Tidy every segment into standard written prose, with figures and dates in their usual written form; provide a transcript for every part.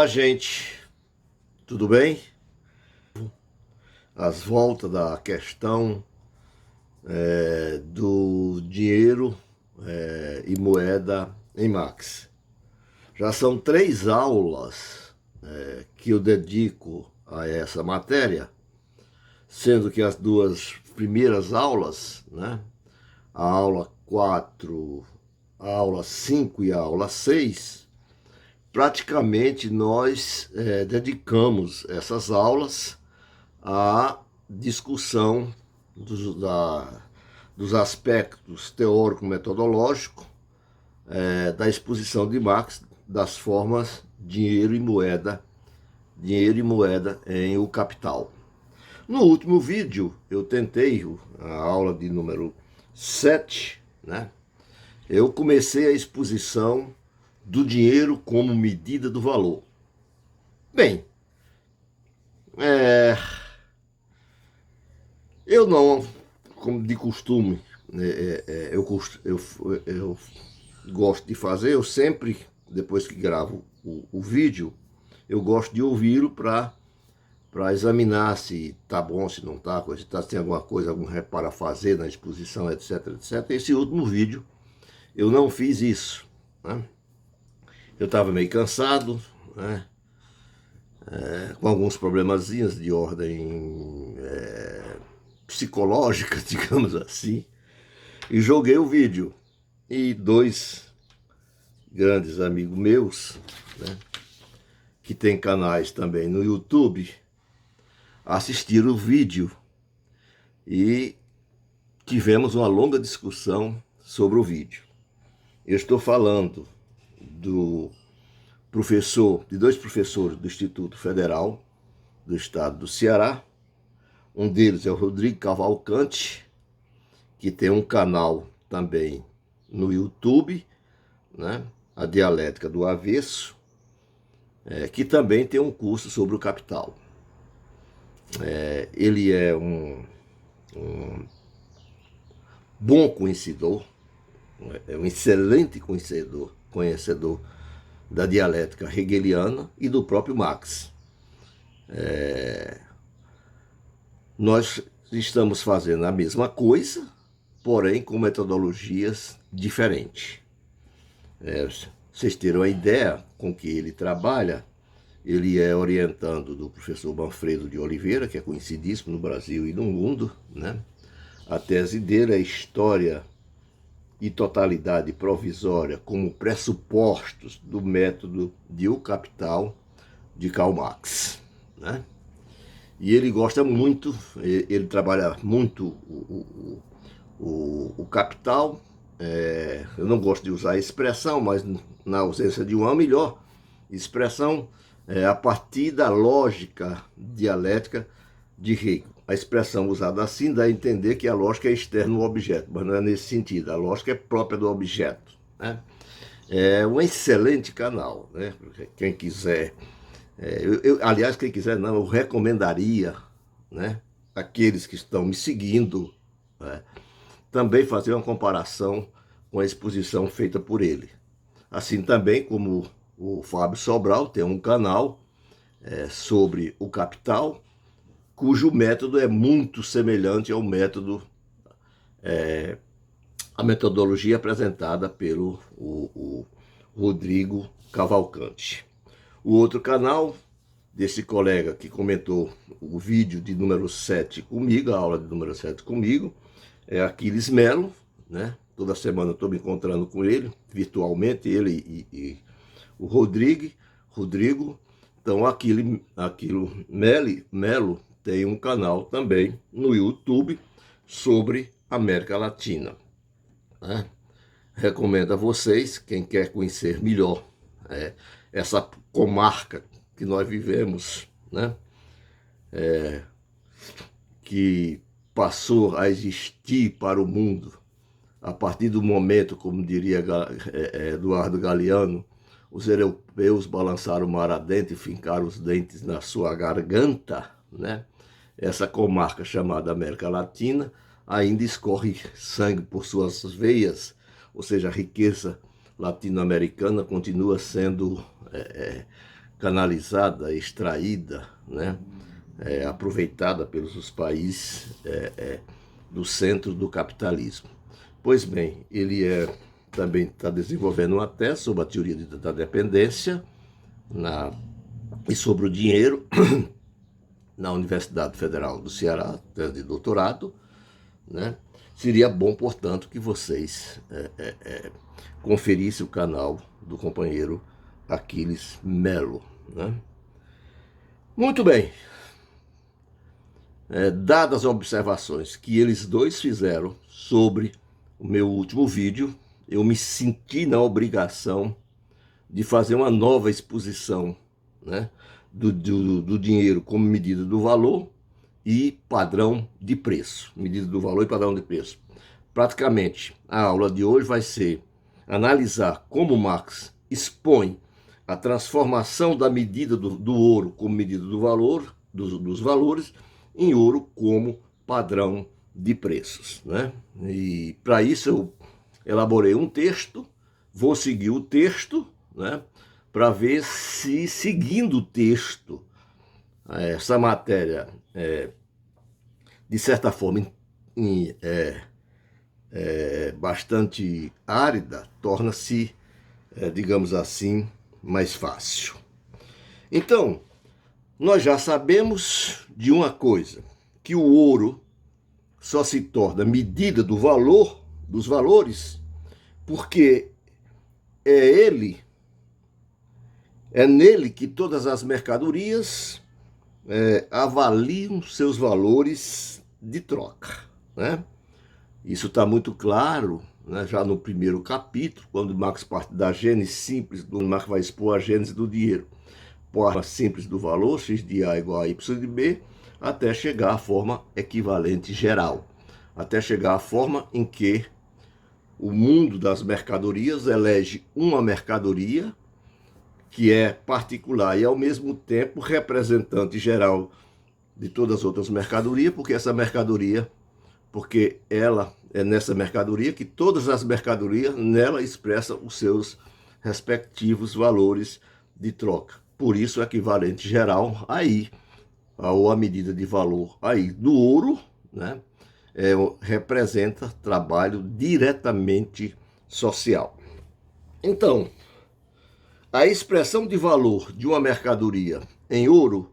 Olá, gente, tudo bem? As voltas da questão do dinheiro e moeda em Max. Já são 3 aulas que eu dedico a essa matéria, sendo que as 2 primeiras aulas, né, a aula 4, a aula 5 e a aula 6, praticamente nós dedicamos essas aulas à discussão dos aspectos teórico-metodológicos da exposição de Marx das formas dinheiro e moeda em O Capital. No último vídeo, eu tentei, a aula de número 7, né? Eu comecei a exposição do dinheiro como medida do valor. Bem, eu não, como de costume, eu gosto de fazer, eu sempre, depois que gravo o vídeo, eu gosto de ouvi-lo para examinar se tá bom, se não tá, se tem alguma coisa, algum reparo a fazer na exposição, etc, etc. Esse último vídeo, eu não fiz isso, né? Eu estava meio cansado, né? Com alguns problemazinhos de ordem psicológica, digamos assim, e joguei o vídeo. E 2 grandes amigos meus, né, que tem canais também no YouTube, assistiram o vídeo e tivemos uma longa discussão sobre o vídeo. Eu estou falando de 2 professores do Instituto Federal do Estado do Ceará. Um deles é o Rodrigo Cavalcante, que tem um canal também no YouTube, né? A Dialética do Avesso, que também tem um curso sobre o capital. Ele é um bom conhecedor, é um excelente conhecedor da dialética hegeliana e do próprio Marx. Nós estamos fazendo a mesma coisa, porém com metodologias diferentes. Vocês terão a ideia com que ele trabalha. Ele é orientando do professor Manfredo de Oliveira, que é conhecidíssimo no Brasil e no mundo, né? A tese dele é História e Totalidade Provisória como pressupostos do método de O Capital de Karl Marx, né? E ele gosta muito, ele trabalha muito o capital. Eu não gosto de usar a expressão, mas na ausência de uma melhor expressão, a partir da lógica dialética de Hegel. A expressão usada assim dá a entender que a lógica é externa ao objeto, mas não é nesse sentido. A lógica é própria do objeto, né? É um excelente canal, né? Quem quiser, aliás, quem quiser não, eu recomendaria, né, aqueles que estão me seguindo, né, também fazer uma comparação com a exposição feita por ele. Assim também como o Fábio Sobral tem um canal sobre o capital, cujo método é muito semelhante ao método, a metodologia apresentada pelo o Rodrigo Cavalcante. O outro canal desse colega que comentou o vídeo de número 7 comigo, a aula de número 7 comigo, é Aquiles Melo, né? Toda semana eu estou me encontrando com ele, virtualmente, ele e o Rodrigo. Então, Aquiles Melo tem um canal também no YouTube sobre América Latina, né? Recomendo a vocês, quem quer conhecer melhor essa comarca que nós vivemos, né? Que passou a existir para o mundo a partir do momento, como diria Eduardo Galeano, os europeus balançaram o mar adentro e fincaram os dentes na sua garganta, né? Essa comarca chamada América Latina ainda escorre sangue por suas veias, ou seja, a riqueza latino-americana continua sendo canalizada, extraída, né, aproveitada pelos países do centro do capitalismo. Pois bem, ele também está desenvolvendo uma tese sobre a teoria da dependência e sobre o dinheiro na Universidade Federal do Ceará, tese de doutorado, né? Seria bom, portanto, que vocês conferissem o canal do companheiro Aquiles Melo, né? Muito bem. Dadas as observações que eles dois fizeram sobre o meu último vídeo, eu me senti na obrigação de fazer uma nova exposição, né, do dinheiro como medida do valor e padrão de preço. Medida do valor e padrão de preço. Praticamente, a aula de hoje vai ser analisar como Marx expõe a transformação da medida do ouro como medida do valor, dos valores, em ouro como padrão de preços, né? E para isso eu elaborei um texto, vou seguir o texto, né, para ver se, seguindo o texto, essa matéria, de certa forma, bastante árida, torna-se, digamos assim, mais fácil. Então, nós já sabemos de uma coisa, que o ouro só se torna medida do valor, dos valores, porque é nele que todas as mercadorias avaliam seus valores de troca, né? Isso está muito claro, né, já no primeiro capítulo, quando Marx parte da gênese simples, Marx vai expor a gênese do dinheiro, forma simples do valor, x de A igual a y de B, até chegar à forma equivalente geral, até chegar à forma em que o mundo das mercadorias elege uma mercadoria que é particular e, ao mesmo tempo, representante geral de todas as outras mercadorias, porque ela é nessa mercadoria que todas as mercadorias nela expressam os seus respectivos valores de troca. Por isso, o equivalente geral aí, ou a medida de valor aí do ouro, né, representa trabalho diretamente social. Então, a expressão de valor de uma mercadoria em ouro,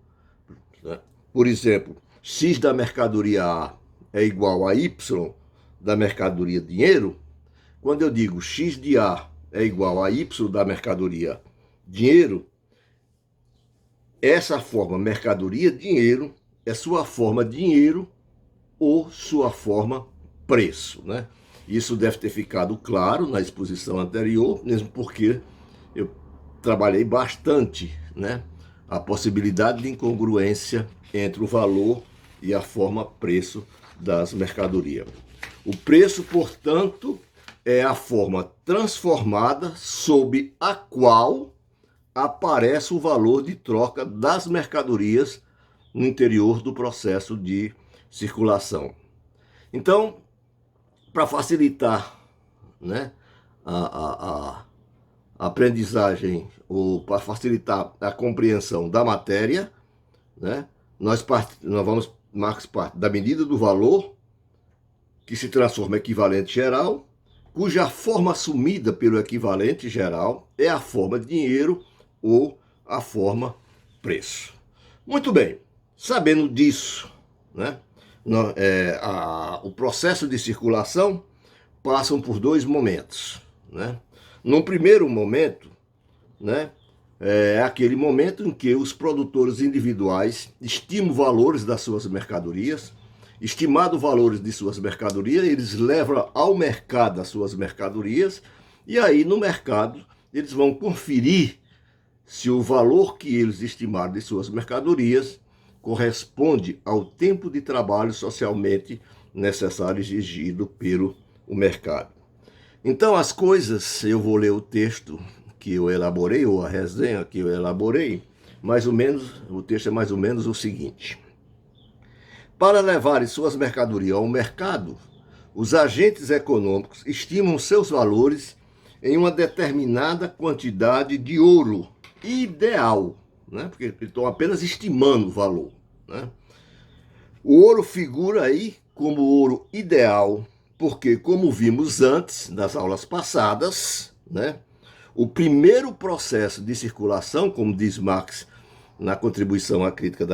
né, por exemplo, X da mercadoria A é igual a Y da mercadoria dinheiro, quando eu digo X de A é igual a Y da mercadoria dinheiro, essa forma mercadoria dinheiro é sua forma dinheiro ou sua forma preço, né? Isso deve ter ficado claro na exposição anterior, mesmo porque eu trabalhei bastante, né, a possibilidade de incongruência entre o valor e a forma preço das mercadorias. O preço, portanto, é a forma transformada sob a qual aparece o valor de troca das mercadorias no interior do processo de circulação. Então, para facilitar, né, a aprendizagem, ou para facilitar a compreensão da matéria, né, Marx parte da medida do valor, que se transforma em equivalente geral, cuja forma assumida pelo equivalente geral é a forma dinheiro ou a forma preço. Muito bem, sabendo disso, né, o processo de circulação passa por dois momentos, né? No primeiro momento, né, é aquele momento em que os produtores individuais estimam valores das suas mercadorias. Estimado valores de suas mercadorias, eles levam ao mercado as suas mercadorias, e aí no mercado eles vão conferir se o valor que eles estimaram de suas mercadorias corresponde ao tempo de trabalho socialmente necessário exigido pelo mercado. Então as coisas, eu vou ler o texto que eu elaborei, ou a resenha que eu elaborei, mais ou menos, o texto é mais ou menos o seguinte: para levarem suas mercadorias ao mercado, os agentes econômicos estimam seus valores em uma determinada quantidade de ouro ideal, né? Porque eles estão apenas estimando o valor, né? O ouro figura aí como ouro ideal, porque, como vimos antes, nas aulas passadas, né? O primeiro processo de circulação, como diz Marx na contribuição à crítica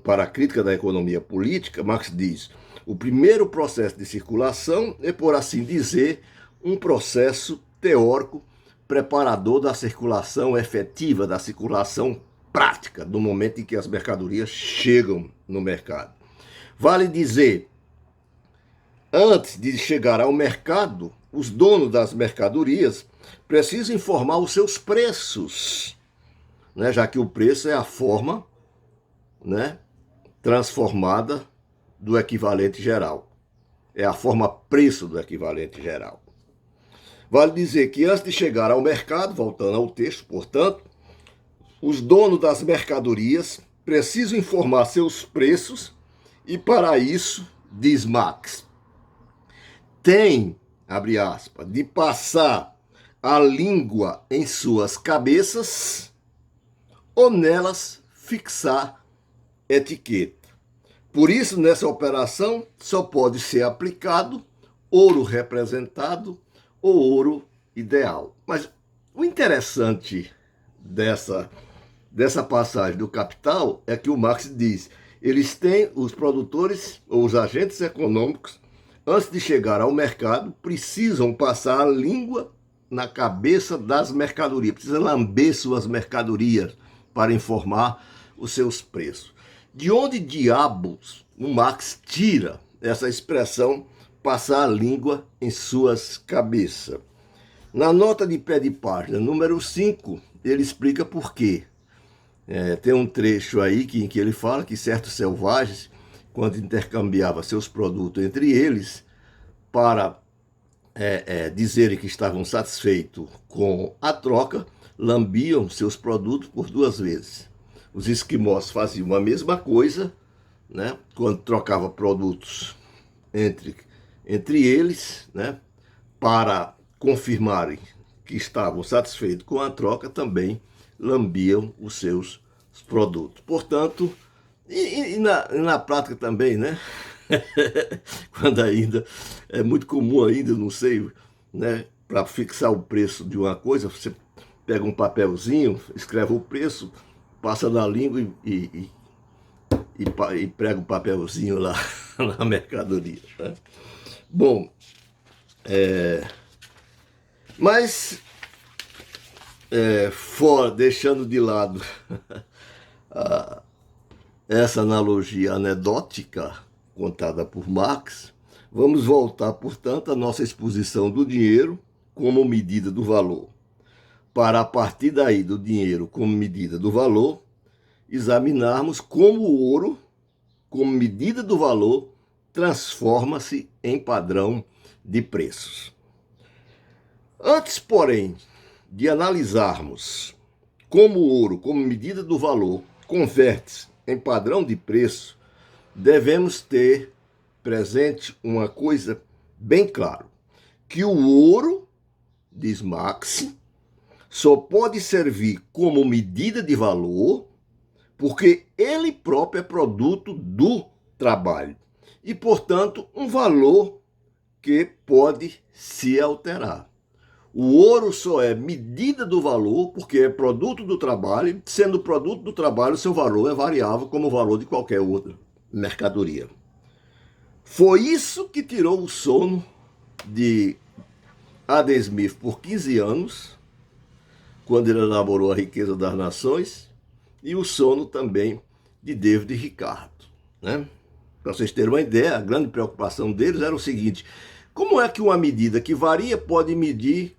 para a crítica da economia política, Marx diz: o primeiro processo de circulação é, por assim dizer, um processo teórico preparador da circulação efetiva, da circulação prática, do momento em que as mercadorias chegam no mercado. Vale dizer, antes de chegar ao mercado, os donos das mercadorias precisam informar os seus preços, né, já que o preço é a forma, né, transformada do equivalente geral. É a forma preço do equivalente geral. Vale dizer que antes de chegar ao mercado, voltando ao texto, portanto, os donos das mercadorias precisam informar seus preços e, para isso, diz Marx, tem, abre aspas, de passar a língua em suas cabeças ou nelas fixar etiqueta. Por isso, nessa operação, só pode ser aplicado ouro representado ou ouro ideal. Mas o interessante dessa passagem do Capital é que o Marx diz: eles têm, os produtores ou os agentes econômicos, antes de chegar ao mercado, precisam passar a língua na cabeça das mercadorias, precisam lamber suas mercadorias para informar os seus preços. De onde diabos o Marx tira essa expressão passar a língua em suas cabeças? Na nota de pé de página número 5, ele explica por quê. Tem um trecho aí em que ele fala que certos selvagens, quando intercambiavam seus produtos entre eles, para dizerem que estavam satisfeitos com a troca, lambiam seus produtos por 2 vezes. Os esquimós faziam a mesma coisa, né, quando trocavam produtos entre eles, né, para confirmarem que estavam satisfeitos com a troca, também lambiam os seus produtos. Portanto, e na prática também, né? Quando ainda é muito comum ainda, não sei, né, para fixar o preço de uma coisa, você pega um papelzinho, escreve o preço, passa na língua e prega o papelzinho lá na mercadoria, né? Bom, mas deixando de lado essa analogia anedótica contada por Marx, vamos voltar, portanto, à nossa exposição do dinheiro como medida do valor. Para, a partir daí, do dinheiro como medida do valor, examinarmos como o ouro, como medida do valor, transforma-se em padrão de preços. Antes, porém, de analisarmos como o ouro, como medida do valor, converte-se em padrão de preço, devemos ter presente uma coisa bem clara, que o ouro, diz Marx, só pode servir como medida de valor porque ele próprio é produto do trabalho e, portanto, um valor que pode se alterar. O ouro só é medida do valor porque é produto do trabalho, sendo produto do trabalho, seu valor é variável como o valor de qualquer outra mercadoria. Foi isso que tirou o sono de Adam Smith por 15 anos, quando ele elaborou A Riqueza das Nações, e o sono também de David Ricardo, né? Para vocês terem uma ideia, a grande preocupação deles era o seguinte: como é que uma medida que varia pode medir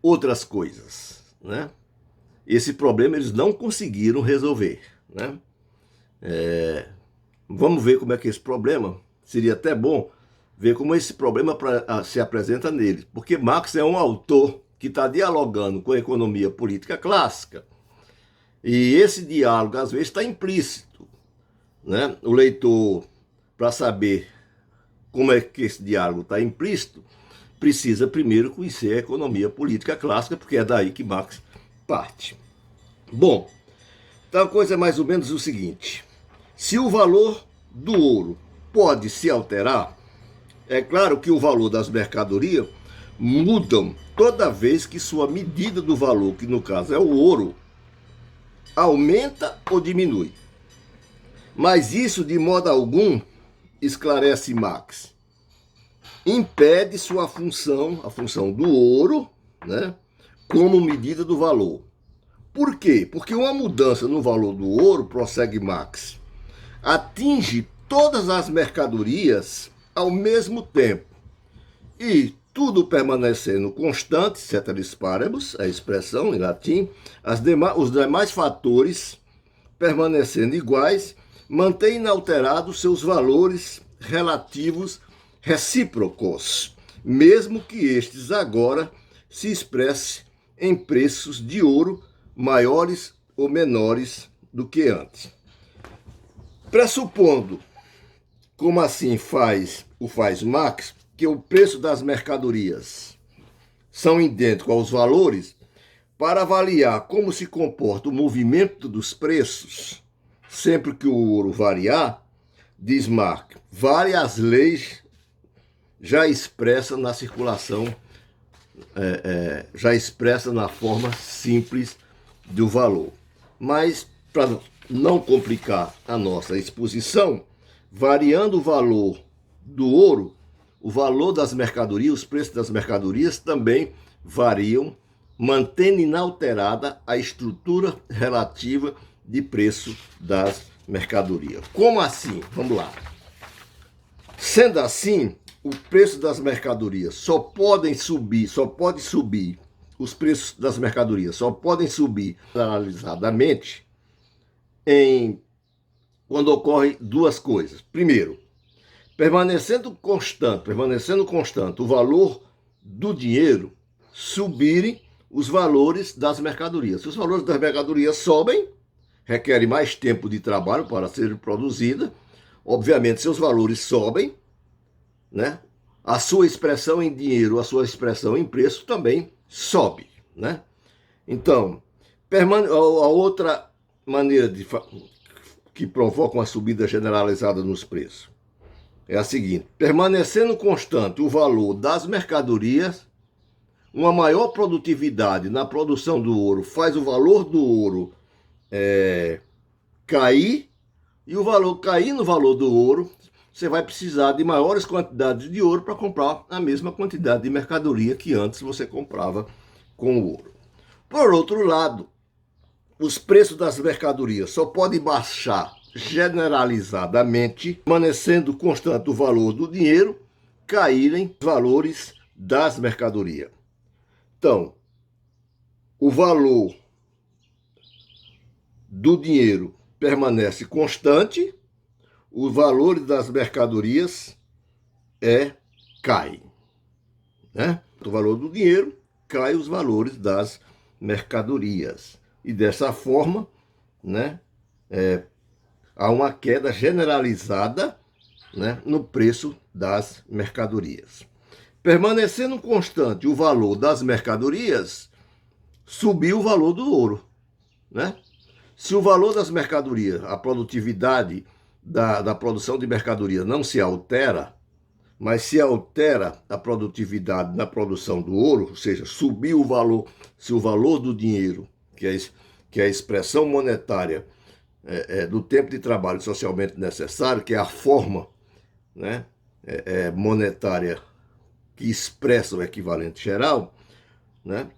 outras coisas, né? Esse problema eles não conseguiram resolver, né? Vamos ver como é que esse problema, seria até bom ver como esse problema se apresenta nele, porque Marx é um autor que está dialogando com a economia política clássica, e esse diálogo às vezes está implícito, né? O leitor, para saber como é que esse diálogo está implícito, precisa primeiro conhecer a economia política clássica, porque é daí que Marx parte. Bom, Então a coisa é mais ou menos o seguinte: se o valor do ouro pode se alterar, é claro que o valor das mercadorias mudam toda vez que sua medida do valor, que no caso é o ouro, aumenta ou diminui. Mas isso de modo algum, esclarece Marx, impede sua função, a função do ouro, né, como medida do valor. Por quê? Porque uma mudança no valor do ouro, prossegue Marx, atinge todas as mercadorias ao mesmo tempo e tudo permanecendo constante, ceteris paribus, a expressão em latim, os demais fatores permanecendo iguais, mantém inalterados seus valores relativos recíprocos, mesmo que estes agora se expressem em preços de ouro maiores ou menores do que antes. Pressupondo, como assim faz Marx, que o preço das mercadorias são idênticos aos valores, para avaliar como se comporta o movimento dos preços, sempre que o ouro variar, diz Marx, vale as leis já expressas na circulação, já expressa na forma simples do valor. Mas, para não complicar a nossa exposição, variando o valor do ouro, o valor das mercadorias, os preços das mercadorias também variam, mantendo inalterada a estrutura relativa de preço das mercadorias. Como assim? Vamos lá. Sendo assim, o preço das mercadorias só pode subir, os preços das mercadorias só podem subir generalizadamente quando ocorrem duas coisas. Primeiro, permanecendo constante o valor do dinheiro, subirem os valores das mercadorias. Se os valores das mercadorias sobem, requerem mais tempo de trabalho para ser produzida. Obviamente, se os valores sobem, né, a sua expressão em dinheiro, a sua expressão em preço também sobe, né? Então, a outra maneira que provoca uma subida generalizada nos preços é a seguinte: permanecendo constante o valor das mercadorias, uma maior produtividade na produção do ouro faz o valor do ouro cair, e o valor cair no valor do ouro, você vai precisar de maiores quantidades de ouro para comprar a mesma quantidade de mercadoria que antes você comprava com o ouro. Por outro lado, os preços das mercadorias só podem baixar generalizadamente, permanecendo constante o valor do dinheiro, caírem os valores das mercadorias. Então, o valor do dinheiro permanece constante, os valores das mercadorias caem, né? O valor do dinheiro cai, os valores das mercadorias. E dessa forma, né, há uma queda generalizada, né, no preço das mercadorias. Permanecendo constante o valor das mercadorias, subiu o valor do ouro, né? Se o valor das mercadorias, a produtividade da produção de mercadoria não se altera, mas se altera a produtividade na produção do ouro, ou seja, subiu o valor, se o valor do dinheiro, que é a expressão monetária do tempo de trabalho socialmente necessário, que é a forma, né, monetária que expressa o equivalente geral, né,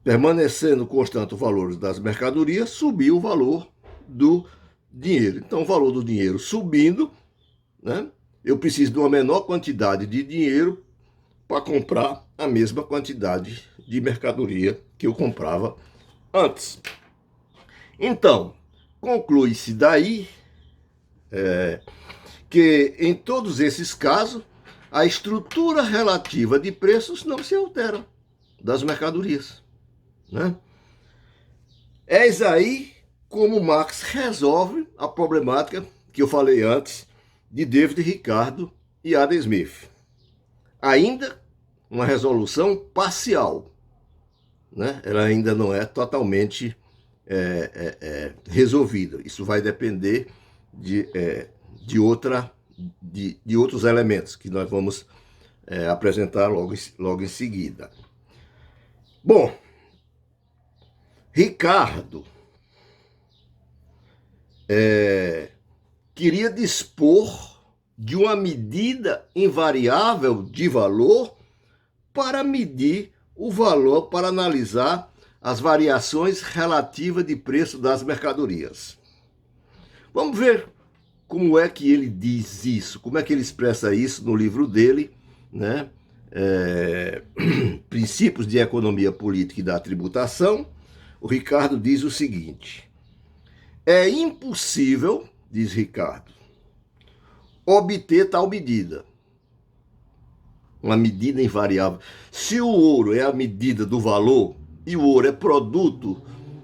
permanecendo constante o valor das mercadorias, subiu o valor do dinheiro. Então, o valor do dinheiro subindo, né, eu preciso de uma menor quantidade de dinheiro para comprar a mesma quantidade de mercadoria que eu comprava antes. Então, conclui-se daí que em todos esses casos, a estrutura relativa de preços não se altera das mercadorias, né? Eis aí como Marx resolve a problemática que eu falei antes de David Ricardo e Adam Smith. Ainda uma resolução parcial, né? Ela ainda não é totalmente resolvida. Isso vai depender de outros elementos que nós vamos apresentar logo em seguida. Bom, Ricardo queria dispor de uma medida invariável de valor para medir o valor, para analisar as variações relativas de preço das mercadorias. Vamos ver como é que ele diz isso, como é que ele expressa isso no livro dele, né? Princípios de Economia Política e da Tributação. O Ricardo diz o seguinte: é impossível, diz Ricardo, obter tal medida. Uma medida invariável. Se o ouro é a medida do valor e o ouro é produto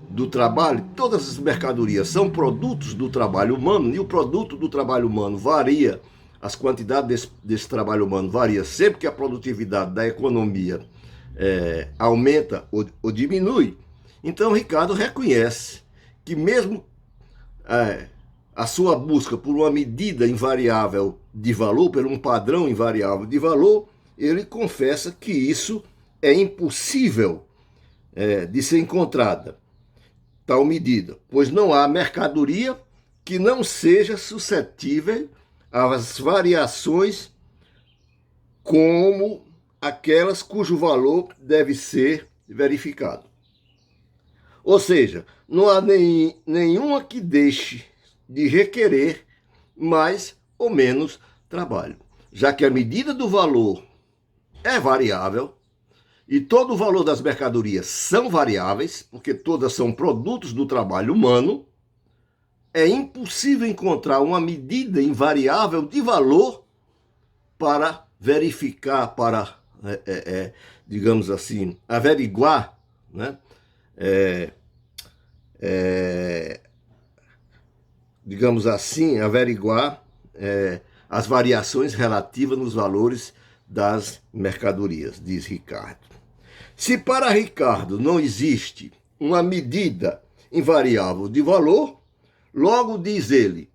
do trabalho, todas as mercadorias são produtos do trabalho humano, e o produto do trabalho humano varia, as quantidades desse trabalho humano varia sempre que a produtividade da economia aumenta ou diminui. Então, Ricardo reconhece que mesmo a sua busca por uma medida invariável de valor, por um padrão invariável de valor, ele confessa que isso é impossível de ser encontrada, tal medida, pois não há mercadoria que não seja suscetível às variações como aquelas cujo valor deve ser verificado. Ou seja, não há nenhuma que deixe de requerer mais ou menos trabalho, já que a medida do valor é variável e todo o valor das mercadorias são variáveis, porque todas são produtos do trabalho humano. É impossível encontrar uma medida invariável de valor para verificar, para, digamos assim, averiguar, né? Digamos assim, averiguar as variações relativas nos valores das mercadorias, diz Ricardo. Se para Ricardo não existe uma medida invariável de valor, logo diz ele,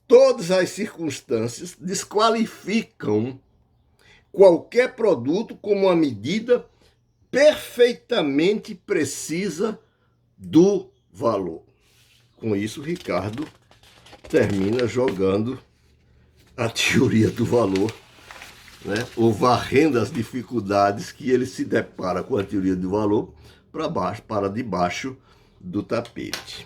todas as circunstâncias desqualificam qualquer produto como uma medida perfeitamente precisa do valor. Com isso, Ricardo termina jogando a teoria do valor, né, ou varrendo as dificuldades que ele se depara com a teoria do valor para debaixo do tapete.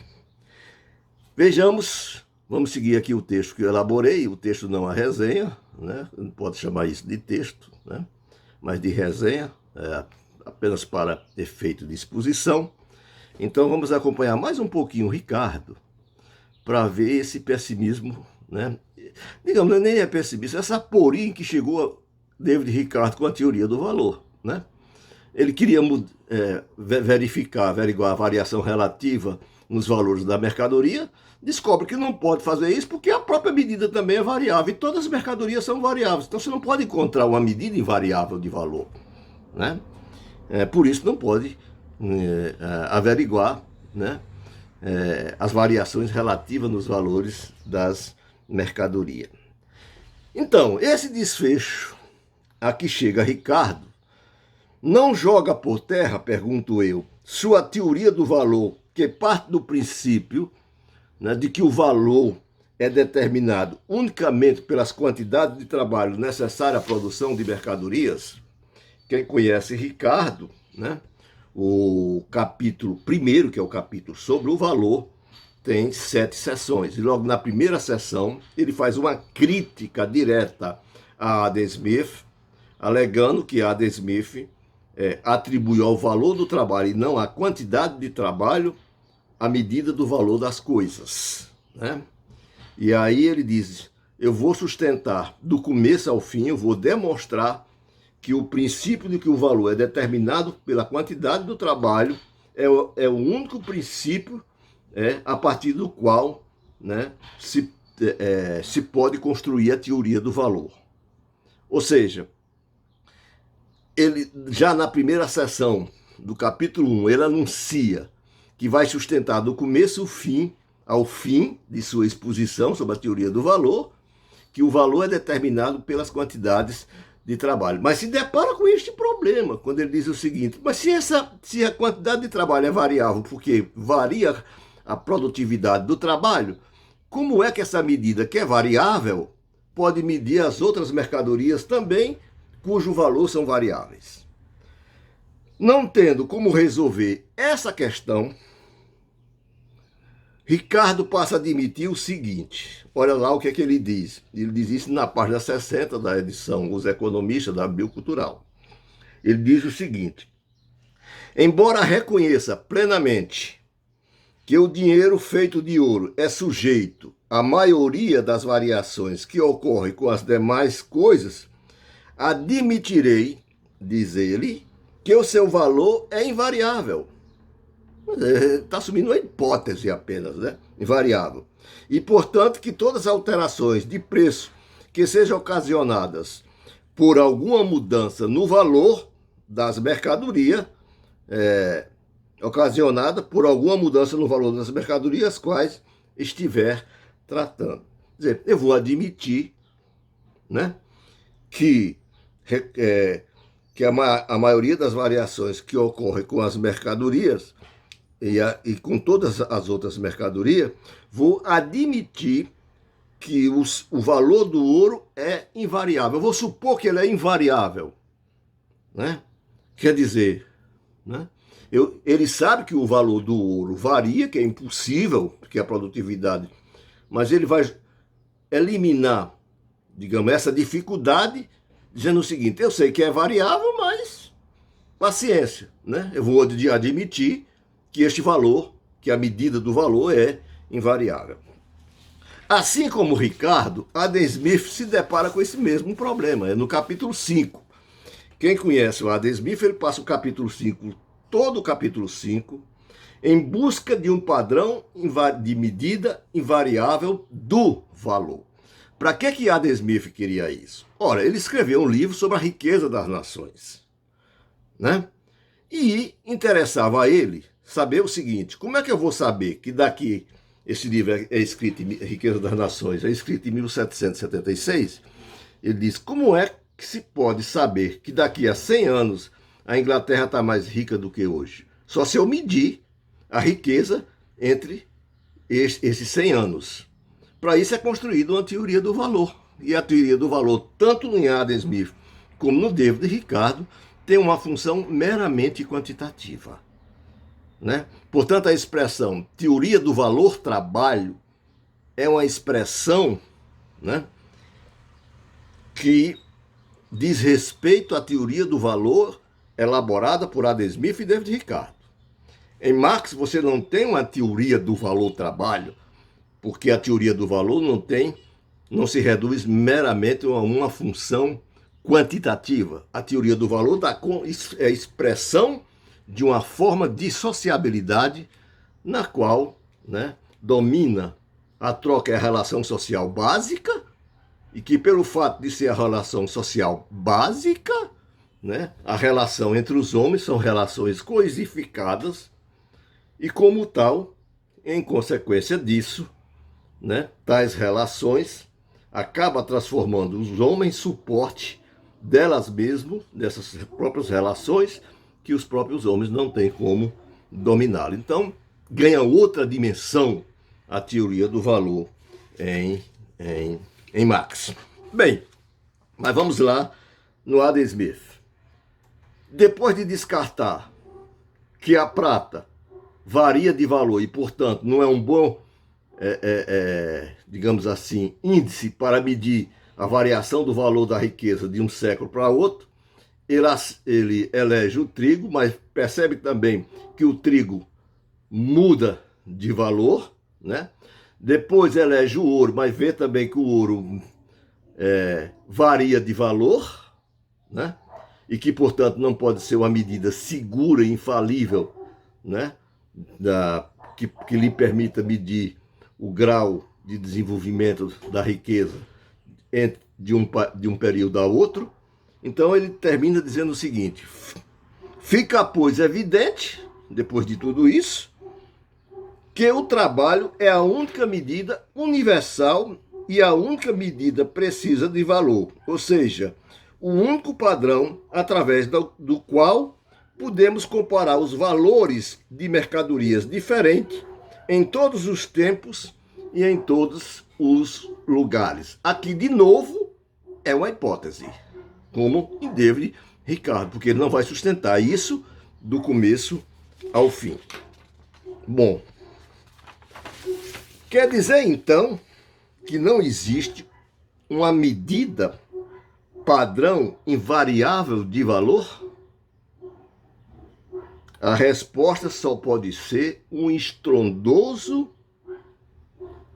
Vejamos, vamos seguir aqui o texto que eu elaborei, o texto não a resenha, né, não pode chamar isso de texto, né, mas de resenha, apenas para efeito de exposição. Então vamos acompanhar mais um pouquinho o Ricardo, para ver esse pessimismo, né? Digamos, nem é pessimismo, essa porinha que chegou a David Ricardo com a teoria do valor, né? Ele queria averiguar a variação relativa nos valores da mercadoria, descobre que não pode fazer isso porque a própria medida também é variável, e todas as mercadorias são variáveis, então você não pode encontrar uma medida invariável de valor, né? Por isso não pode averiguar, né, as variações relativas nos valores das mercadorias. Então, esse desfecho a que chega Ricardo não joga por terra, pergunto eu, sua teoria do valor, que parte do princípio, né, de que o valor é determinado unicamente pelas quantidades de trabalho necessárias à produção de mercadorias. Quem conhece Ricardo, né, o capítulo 1º, que é o capítulo sobre o valor, tem 7 sessões. E logo na primeira sessão, ele faz uma crítica direta a Adam Smith, alegando que Adam Smith atribui ao valor do trabalho e não à quantidade de trabalho a medida do valor das coisas, né? E aí ele diz, eu vou sustentar do começo ao fim, eu vou demonstrar que o princípio de que o valor é determinado pela quantidade do trabalho é o único princípio a partir do qual, né, se pode construir a teoria do valor. Ou seja, ele já na primeira sessão do capítulo 1, ele anuncia que vai sustentar do começo ao fim de sua exposição sobre a teoria do valor, que o valor é determinado pelas quantidades de trabalho. Mas se depara com este problema, quando ele diz o seguinte: mas se a quantidade de trabalho é variável porque varia a produtividade do trabalho, como é que essa medida, que é variável, pode medir as outras mercadorias também, cujo valor são variáveis? Não tendo como resolver essa questão, Ricardo passa a admitir o seguinte, olha lá o que é que ele diz. Ele diz isso na página 60 da edição Os Economistas da Biocultural. Ele diz o seguinte: embora reconheça plenamente que o dinheiro feito de ouro é sujeito à maioria das variações que ocorrem com as demais coisas, admitirei, diz ele, que o seu valor é invariável. Está assumindo uma hipótese apenas, né? Invariável. E, portanto, que todas as alterações de preço que sejam ocasionadas por alguma mudança no valor das mercadorias, ocasionada por alguma mudança no valor das mercadorias, quais estiver tratando. Quer dizer, eu vou admitir, né, que a maioria das variações que ocorrem com as mercadorias e com todas as outras mercadorias, vou admitir que o valor do ouro é invariável. Eu vou supor que ele é invariável, né? Quer dizer, né, ele sabe que o valor do ouro varia, que é impossível, porque a produtividade, mas ele vai eliminar, digamos, essa dificuldade, dizendo o seguinte: eu sei que é variável, mas paciência, né? Eu vou admitir que este valor, que a medida do valor é invariável. Assim como Ricardo, Adam Smith se depara com esse mesmo problema, no capítulo 5. Quem conhece o Adam Smith, ele passa o capítulo 5, todo o capítulo 5, em busca de um padrão de medida invariável do valor. Para que Adam Smith queria isso? Ora, ele escreveu um livro sobre a riqueza das nações, né? E interessava a ele saber o seguinte: como é que eu vou saber que daqui, esse livro é escrito em Riqueza das Nações, é escrito em 1776, ele diz: como é que se pode saber que daqui a 100 anos a Inglaterra está mais rica do que hoje? Só se eu medir a riqueza entre esses 100 anos. Para isso é construída uma teoria do valor. E a teoria do valor, tanto no Adam Smith como no David Ricardo, tem uma função meramente quantitativa, né? Portanto, a expressão teoria do valor trabalho é uma expressão, né, que diz respeito à teoria do valor elaborada por Adam Smith e David Ricardo. Em Marx você não tem uma teoria do valor trabalho, porque a teoria do valor não se reduz meramente a uma função quantitativa. A teoria do valor é a expressão de uma forma de sociabilidade na qual, né, domina a troca e a relação social básica, e que pelo fato de ser a relação social básica, né, a relação entre os homens são relações coisificadas, e como tal, em consequência disso, né, tais relações acabam transformando os homens em suporte delas mesmas, dessas próprias relações, que os próprios homens não têm como dominá-lo. Então, ganha outra dimensão a teoria do valor em Marx. Bem, mas vamos lá no Adam Smith. Depois de descartar que a prata varia de valor e, portanto, não é um bom, digamos assim, índice para medir a variação do valor da riqueza de um século para outro, ele elege o trigo, mas percebe também que o trigo muda de valor, né? Depois elege o ouro, mas vê também que o ouro varia de valor, né? E que, portanto, não pode ser uma medida segura e infalível, né? Que lhe permita medir o grau de desenvolvimento da riqueza de um período a outro. Então ele termina dizendo o seguinte: fica, pois, evidente, depois de tudo isso, que o trabalho é a única medida universal e a única medida precisa de valor, ou seja, o único padrão através do qual podemos comparar os valores de mercadorias diferentes em todos os tempos e em todos os lugares. Aqui, de novo, é uma hipótese, como em David Ricardo, porque ele não vai sustentar isso do começo ao fim. Bom, quer dizer, então, que não existe uma medida padrão invariável de valor? A resposta só pode ser um estrondoso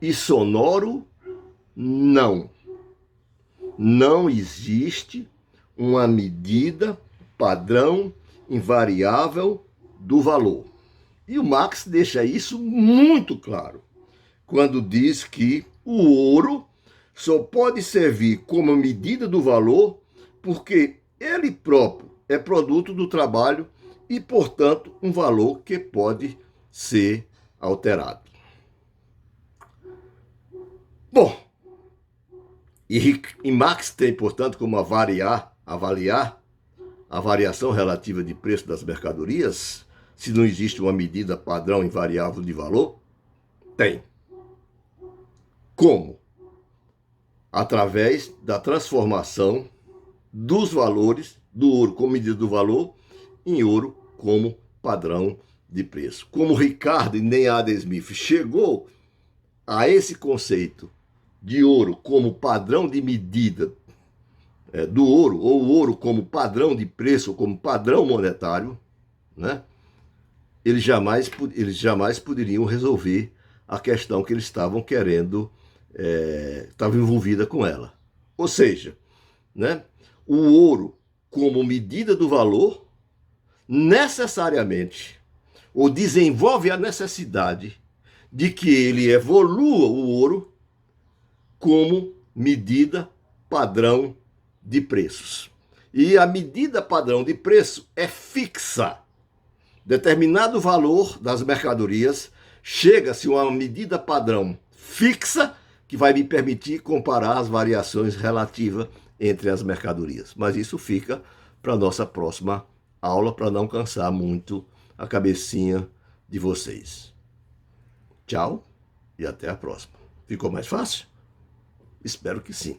e sonoro não. Não existe uma medida padrão invariável do valor. E o Marx deixa isso muito claro quando diz que o ouro só pode servir como medida do valor porque ele próprio é produto do trabalho e, portanto, um valor que pode ser alterado. Bom, e Marx tem, portanto, como avaliar a variação relativa de preço das mercadorias, se não existe uma medida padrão invariável de valor? Tem. Como? Através da transformação dos valores do ouro como medida do valor em ouro como padrão de preço. Como Ricardo e nem Adam Smith chegou a esse conceito de ouro como padrão de medida do ouro, ou ouro como padrão de preço, ou como padrão monetário, né? Eles jamais poderiam resolver a questão que eles estavam querendo, estava envolvida com ela. Ou seja, né, o ouro como medida do valor necessariamente ou desenvolve a necessidade de que ele evolua o ouro como medida padrão de preços. E a medida padrão de preço é fixa. Determinado valor das mercadorias chega-se a uma medida padrão fixa que vai me permitir comparar as variações relativas entre as mercadorias. Mas isso fica para a nossa próxima aula, para não cansar muito a cabecinha de vocês. Tchau e até a próxima. Ficou mais fácil? Espero que sim.